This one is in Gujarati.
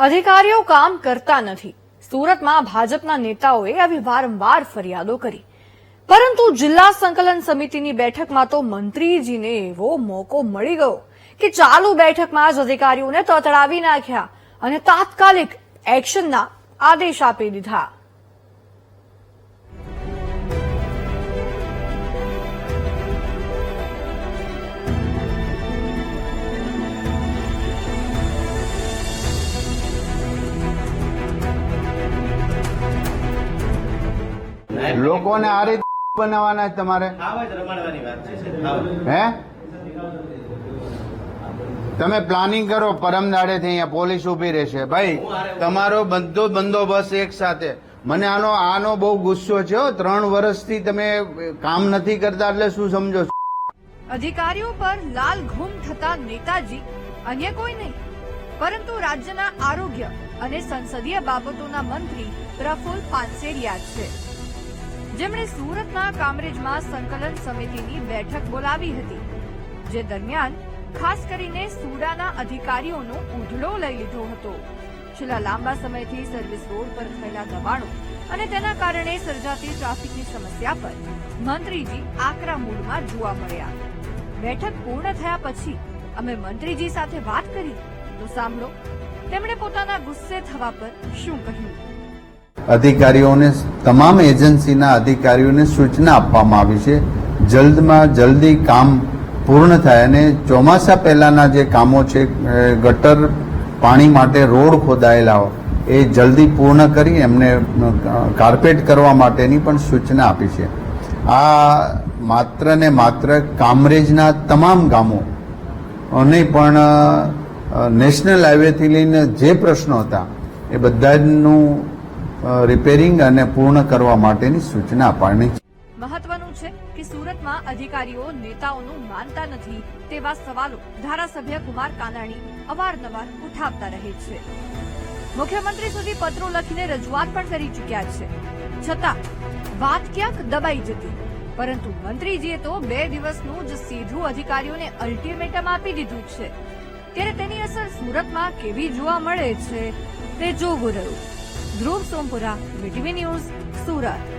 અધિકારીઓ કામ કરતા નથી. સુરતમાં ભાજપના નેતાઓએ આવી વારંવાર ફરિયાદો કરી, પરંતુ જિલ્લા સંકલન સમિતિની બેઠકમાં તો મંત્રીજીને એવો મોકો મળી ગયો કે ચાલુ બેઠકમાં જ અધિકારીઓને તતડાવી નાખ્યા અને તાત્કાલિક એક્શનના આદેશ આપી દીધા. લોકોને આ રીતે બનાવવાના છે તમારે? હે તમે પ્લાનિંગ કરો, પરમ દાડેથી અહીંયા પોલીસ ઉભી રહેશે. ભાઈ તમારો બધો બંદોબસ્ત એક સાથે. મને આનો બહુ ગુસ્સો છે. 3 વર્ષથી તમે કામ નથી કરતા એટલે શું સમજો છો? અધિકારીઓ પર લાલ ઘૂમ થતા નેતાજી અન્ય કોઈ નહીં પરંતુ રાજ્યના આરોગ્ય અને સંસદીય બાબતોના મંત્રી પ્રફુલ્લ પાનસેરિયા છે, જેમણે સુરતના કામરેજમાં સંકલન સમિતિની બેઠક બોલાવી હતી, જે દરમિયાન ખાસ કરીને સુડાના અધિકારીઓનો ઉધડો લઈ લીધો હતો. છેલ્લા લાંબા સમયથી સર્વિસ રોડ પર થયેલા દબાણો અને તેના કારણે સર્જાતી ટ્રાફિકની સમસ્યા પર મંત્રીજી આકરા મૂડમાં જોવા મળ્યા. બેઠક પૂર્ણ થયા પછી અમે મંત્રીજી સાથે વાત કરી તો સાંભળો તેમણે પોતાના ગુસ્સે થવા પર શું કહ્યું. અધિકારીઓને, તમામ એજન્સીના અધિકારીઓને સૂચના આપવામાં આવી છે જલ્દમાં જલ્દી કામ પૂર્ણ થાય અને ચોમાસા પહેલાના જે કામો છે, ગટર પાણી માટે રોડ ખોદાયેલા એ જલ્દી પૂર્ણ કરી એમને કાર્પેટ કરવા માટેની પણ સૂચના આપી છે. આ માત્ર ને માત્ર કામરેજના તમામ ગામો અને પણ નેશનલ હાઈવેથી લઈને જે પ્રશ્નો હતા એ બધાનું રિપેરિંગ અને પૂર્ણ કરવા માટેની સૂચના આપવાની છે. મહત્વનું છે કે સુરતમાં અધિકારીઓ નેતાઓનું માનતા નથી તેવા સવાલો ધારાસભ્ય કુમાર કાનાણી અવારનવાર ઉઠાવતા રહે છે. મુખ્યમંત્રી સુધી પત્રો લખીને રજૂઆત પણ કરી ચૂક્યા છે, છતાં વાત ક્યાંક દબાઈ જતી. પરંતુ મંત્રીજીએ તો 2 દિવસનું જ સીધું અધિકારીઓને અલ્ટિમેટમ આપી દીધું છે, ત્યારે તેની અસર સુરતમાં કેવી જોવા મળે છે તે જોવું રહ્યું. ધ્રુવ સોમપુરા, વીટીવી ન્યૂઝ, સુરત.